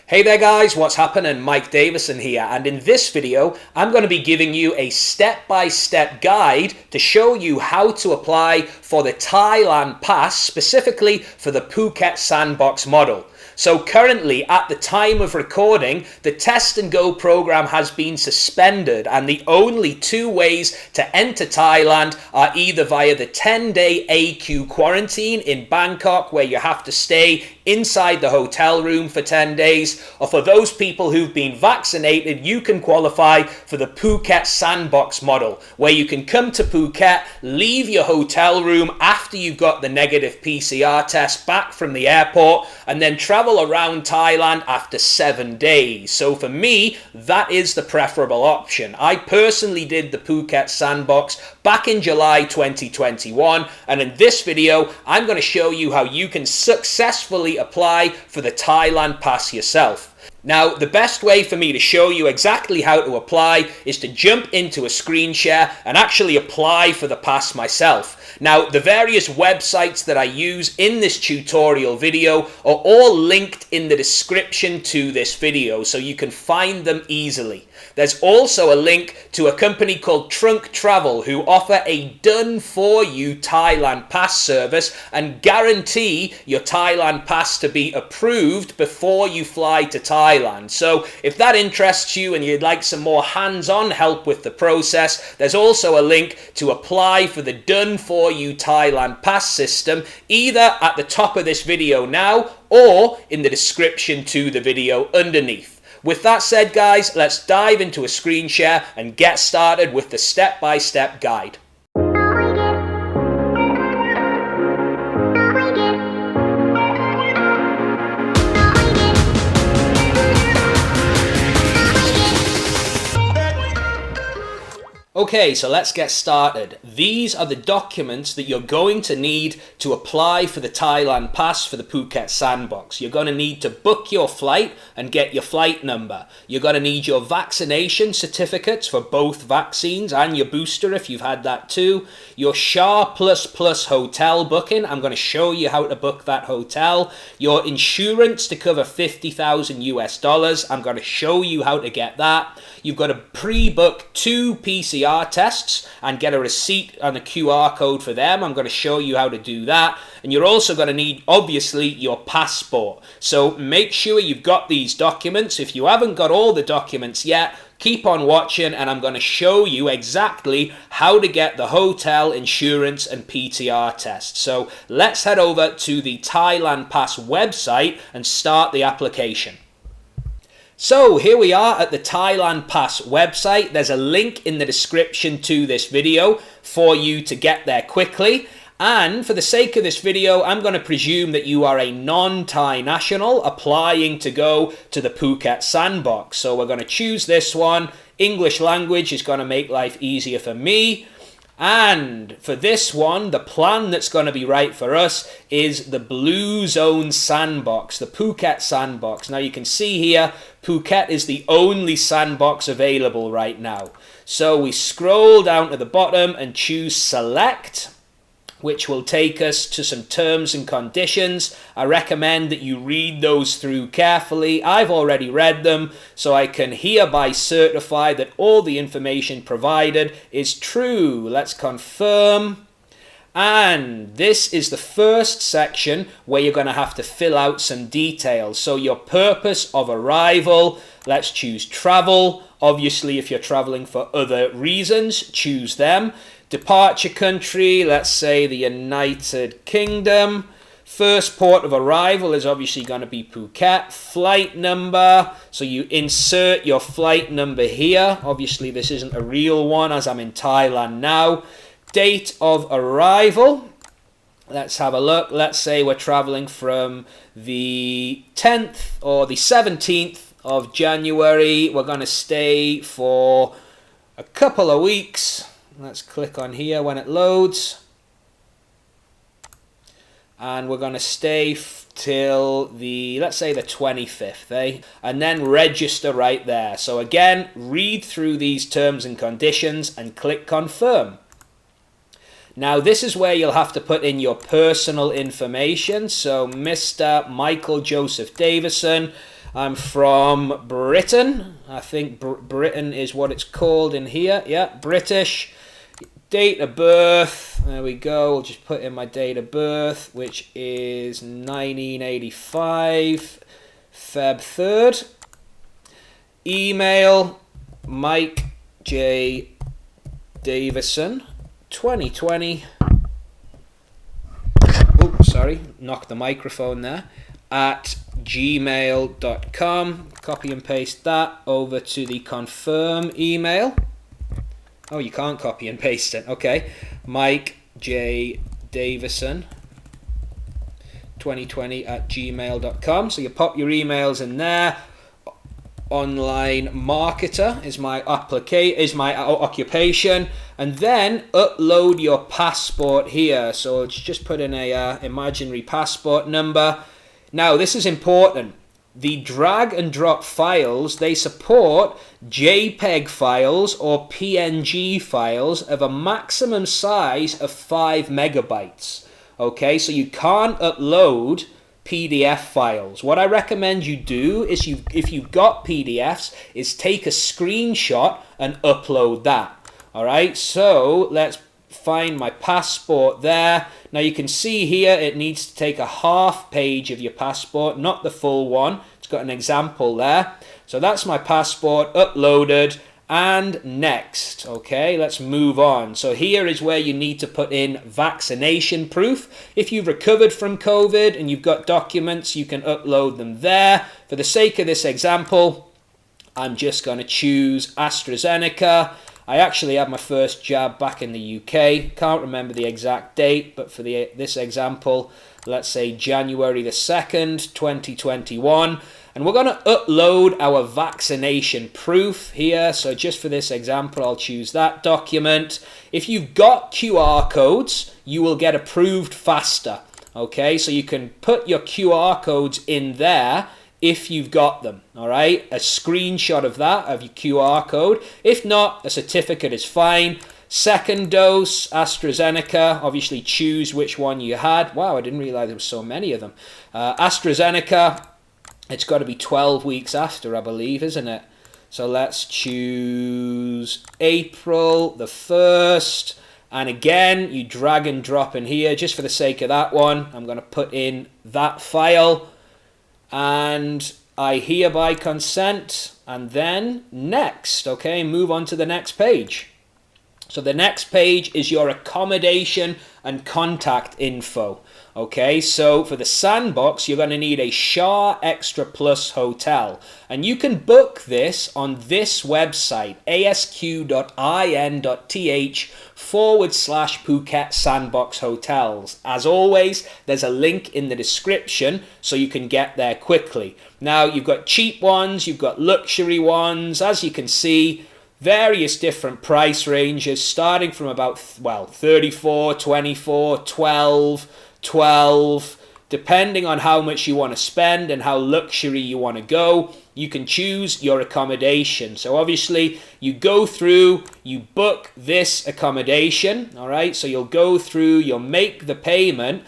Hey there guys, what's happening? Mike Davison here, and in this video I'm going to be giving you a step-by-step guide to show you how to apply for the Thailand Pass, specifically for the Phuket Sandbox model. So currently, at the time of recording, the Test and Go program has been suspended, and the only two ways to enter Thailand are either via the 10-day AQ quarantine in Bangkok, where you have to stay inside the hotel room for 10 days, or for those people who've been vaccinated, you can qualify for the Phuket Sandbox model, where you can come to Phuket, leave your hotel room after you've got the negative PCR test back from the airport, and then travel around Thailand after 7 days. So for me, that is the preferable option. I personally did the Phuket Sandbox back in July 2021, and in this video, I'm going to show you how you can successfully apply for the Thailand Pass yourself. Now, the best way for me to show you exactly how to apply is to jump into a screen share and actually apply for the pass myself. Now, the various websites that I use in this tutorial video are all linked in the description to this video, so you can find them easily. There's also a link to a company called Trunk Travel, who offer a done-for-you Thailand Pass service and guarantee your Thailand Pass to be approved before you fly to Thailand. So if that interests you and you'd like some more hands-on help with the process, there's also a link to apply for the done-for-you Thailand Pass system, either at the top of this video now or in the description to the video underneath. With that said, guys, let's dive into a screen share and get started with the step-by-step guide. Okay, so let's get started. These are the documents that you're going to need to apply for the Thailand Pass for the Phuket Sandbox. You're going to need to book your flight and get your flight number. You're going to need your vaccination certificates for both vaccines and your booster if you've had that too. Your SHA++ hotel booking. I'm going to show you how to book that hotel. Your insurance to cover $50,000 US. I'm going to show you how to get that. You've got to pre-book 2 PCR tests and get a receipt and a QR code for them. I'm going to show you how to do that. And you're also going to need, obviously, your passport. So make sure you've got these documents. If you haven't got all the documents yet, keep on watching and I'm going to show you exactly how to get the hotel, insurance and PCR test. So let's head over to the Thailand Pass website and start the application. So here we are at the Thailand Pass website. There's a link in the description to this video for you to get there quickly. And for the sake of this video, I'm going to presume that you are a non-Thai national applying to go to the Phuket Sandbox. So we're going to choose this one. English language is going to make life easier for me. And for this one, the plan that's going to be right for us is the Blue Zone Sandbox, the Phuket Sandbox. Now you can see here, Phuket is the only sandbox available right now. So we scroll down to the bottom and choose Select, which will take us to some terms and conditions. I recommend that you read those through carefully. I've already read them, so I can hereby certify that all the information provided is true. Let's confirm. And this is the first section where you're going to have to fill out some details. So your purpose of arrival, let's choose travel. Obviously, if you're traveling for other reasons, choose them. Departure country, let's say the United Kingdom. First port of arrival is obviously going to be Phuket. Flight number, so you insert your flight number here. Obviously this isn't a real one as I'm in Thailand now. Date of arrival, let's have a look. Let's say we're traveling from the 10th or the 17th of January. We're going to stay for a couple of weeks. Let's click on here when it loads. And we're going to stay till the, let's say the 25th, and then register right there. So again, read through these terms and conditions and click confirm. Now this is where you'll have to put in your personal information. So Mr. Michael Joseph Davison, I'm from Britain. I think Britain is what it's called in here. Yeah, British. Date of birth. There we go. I'll just put in my date of birth, which is 1985, Feb 3rd. Email, Mike J. Davison, 2020. Oops, sorry, knocked the microphone there. At gmail.com. Copy and paste that over to the confirm email. Oh, you can't copy and paste it. Okay. Mike J. Davison, 2020 at gmail.com. So you pop your emails in there. Online marketer is my occupation, and then upload your passport here. So just put in a imaginary passport number. Now this is important. The drag and drop files, they support JPEG files or PNG files of a maximum size of 5 megabytes. Okay, so you can't upload PDF files. What I recommend you do is, if you've got PDFs, is take a screenshot and upload that. All right, so let's find my passport there. Now you can see here it needs to take a half page of your passport, not the full one. It's got an example there. So that's my passport uploaded, and next. Okay, let's move on. So here is where you need to put in vaccination proof. If you've recovered from COVID and you've got documents, you can upload them there. For the sake of this example, I'm just going to choose AstraZeneca. I actually had my first jab back in the UK. Can't remember the exact date, but for this example, let's say January the 2nd, 2021. And we're going to upload our vaccination proof here. So just for this example, I'll choose that document. If you've got QR codes, you will get approved faster. Okay, so you can put your QR codes in there if you've got them, all right? A screenshot of that, of your QR code. If not, a certificate is fine. Second dose, AstraZeneca, obviously choose which one you had. Wow, I didn't realize there were so many of them. AstraZeneca, it's got to be 12 weeks after, I believe, isn't it? So let's choose April the 1st. And again, you drag and drop in here. Just for the sake of that one, I'm going to put in that file. And I hereby consent. And then next, okay, move on to the next page. So the next page is your accommodation and contact info. Okay, so for the Sandbox, you're going to need a Shah Extra Plus hotel. And you can book this on this website, asq.in.th/Phuket Sandbox Hotels. As always, there's a link in the description so you can get there quickly. Now, you've got cheap ones, you've got luxury ones. As you can see, various different price ranges starting from about, well, 34, 24, 12, depending on how much you want to spend and how luxury you want to go. You can choose your accommodation. So obviously you go through, you book this accommodation, all right? So you'll go through, you'll make the payment.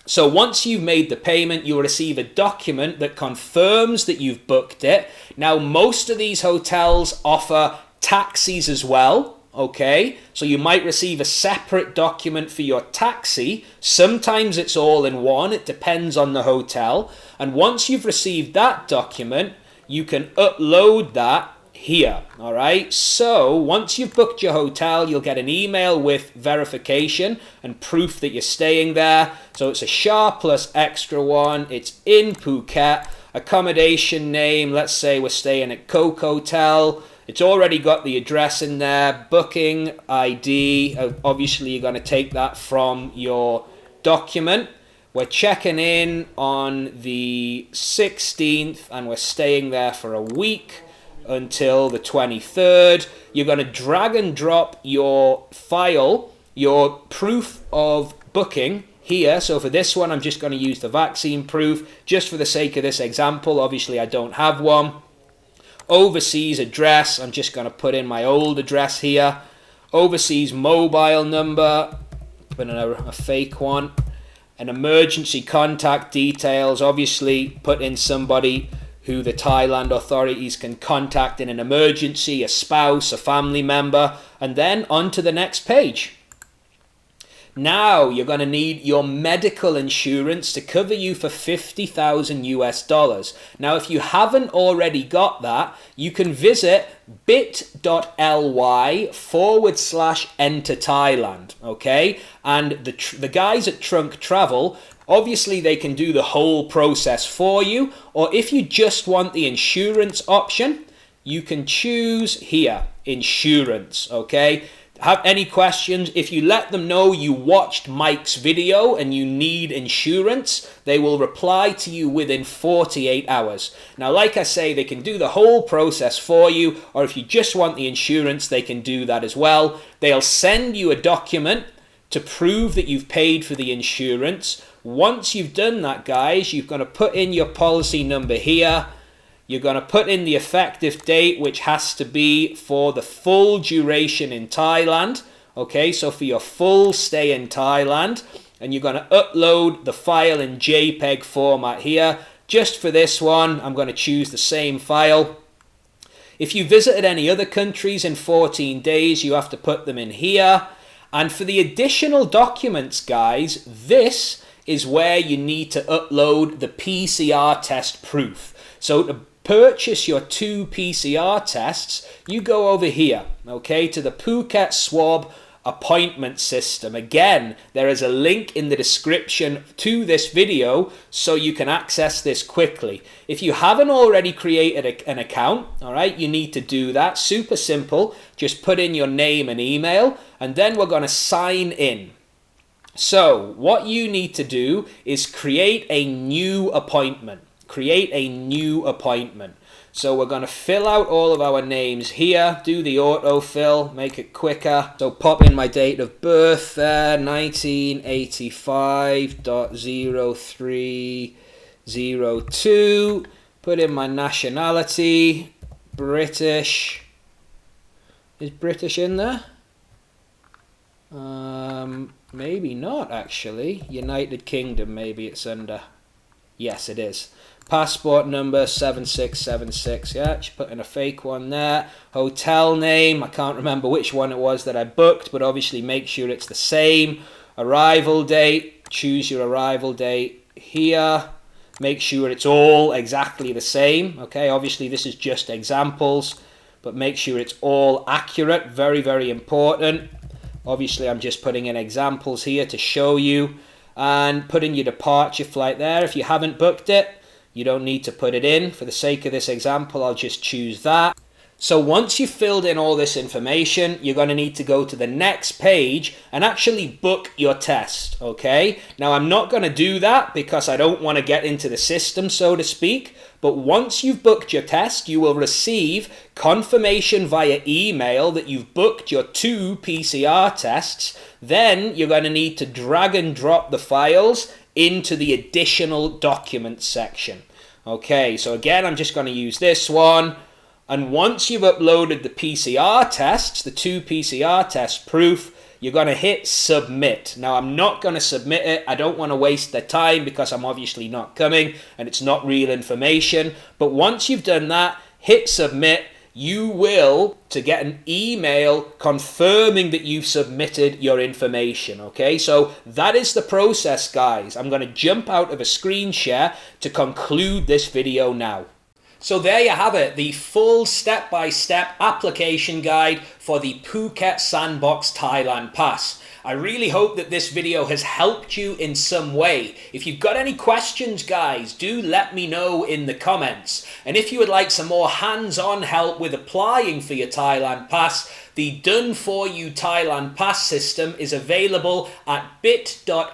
So once you've made the payment, you'll receive a document that confirms that you've booked it. Now, most of these hotels offer taxis as well. Okay, so you might receive a separate document for your taxi. Sometimes it's all in one. It depends on the hotel. And once you've received that document, you can upload that here. All right, so once you've booked your hotel, you'll get an email with verification and proof that you're staying there. So it's a Shah Plus Extra one. It's in Phuket. Accommodation name, let's say we're staying at Coke Hotel. It's already got the address in there. Booking ID, obviously you're going to take that from your document. We're checking in on the 16th and we're staying there for a week until the 23rd. You're going to drag and drop your file, your proof of booking here. So for this one, I'm just going to use the vaccine proof just for the sake of this example. Obviously, I don't have one. Overseas address, I'm just going to put in my old address here. Overseas mobile number, put in a fake one. An emergency contact details, obviously put in somebody who the Thailand authorities can contact in an emergency, a spouse, a family member, and then on to the next page. Now you're going to need your medical insurance to cover you for 50,000 US dollars. Now, if you haven't already got that, you can visit bit.ly/enter Thailand, okay? And the guys at Trunk Travel, obviously they can do the whole process for you, or if you just want the insurance option, you can choose here, insurance, okay? Have any questions, if you let them know you watched Mike's video and you need insurance, they will reply to you within 48 hours. Now, like I say, they can do the whole process for you, or if you just want the insurance, they can do that as well. They'll send you a document to prove that you've paid for the insurance. Once you've done that, guys, you're going to put in your policy number here. You're going to put in the effective date, which has to be for the full duration in Thailand. Okay, so for your full stay in Thailand. And you're going to upload the file in JPEG format here. Just for this one, I'm going to choose the same file. If you visited any other countries in 14 days, you have to put them in here. And for the additional documents, guys, this is where you need to upload the PCR test proof. So to purchase your 2 PCR tests, you go over here, okay, to the Phuket Swab appointment system. Again, there is a link in the description to this video so you can access this quickly. If you haven't already created an account, all right, you need to do that. Super simple. Just put in your name and email, and then we're going to sign in. So what you need to do is create a new appointment. Create a new appointment. So we're going to fill out all of our names here, do the autofill, make it quicker. So pop in my date of birth there, 1985.0302. Put in my nationality, British. Is British in there? Maybe not actually. United Kingdom, maybe it's under. Yes, it is. Passport number 7676, yeah, just put in a fake one there. Hotel name, I can't remember which one it was that I booked, but obviously make sure it's the same. Arrival date, choose your arrival date here. Make sure it's all exactly the same, okay? Obviously this is just examples, but make sure it's all accurate, very, very important. Obviously I'm just putting in examples here to show you. And put in your departure flight there. If you haven't booked it, you don't need to put it in. For the sake of this example, I'll just choose that. So once you've filled in all this information, you're going to need to go to the next page and actually book your test, okay? Now, I'm not going to do that because I don't want to get into the system, so to speak. But once you've booked your test, you will receive confirmation via email that you've booked your 2 PCR tests. Then you're going to need to drag and drop the files into the additional documents section. Okay, so again, I'm just going to use this one. And once you've uploaded the PCR tests, the 2 PCR test proof, you're going to hit submit. Now, I'm not going to submit it. I don't want to waste their time because I'm obviously not coming and it's not real information. But once you've done that, hit submit. You will to get an email confirming that you've submitted your information, okay? So that is the process, guys. I'm going to jump out of a screen share to conclude this video now. So there you have it, the full step-by-step application guide for the Phuket Sandbox Thailand Pass. I really hope that this video has helped you in some way. If you've got any questions, guys, do let me know in the comments. And if you would like some more hands-on help with applying for your Thailand Pass, the Done For You Thailand Pass system is available at bit.ly/enter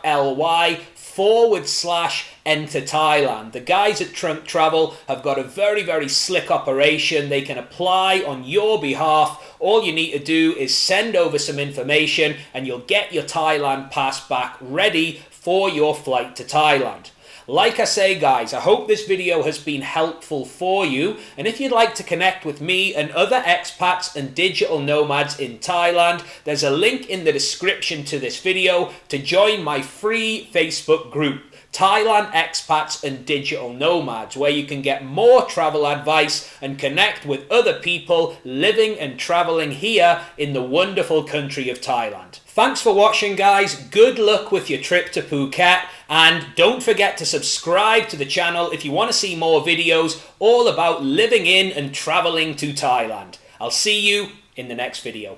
Thailand. The guys at Trunk Travel have got a very, very slick operation. They can apply on your behalf. All you need to do is send over some information and you'll get your Thailand Pass back ready for your flight to Thailand. Like I say, guys, I hope this video has been helpful for you. And if you'd like to connect with me and other expats and digital nomads in Thailand, there's a link in the description to this video to join my free Facebook group. Thailand Expats and Digital Nomads, where you can get more travel advice and connect with other people living and traveling here in the wonderful country of Thailand. Thanks for watching, guys. Good luck with your trip to Phuket, and don't forget to subscribe to the channel if you want to see more videos all about living in and traveling to Thailand. I'll see you in the next video.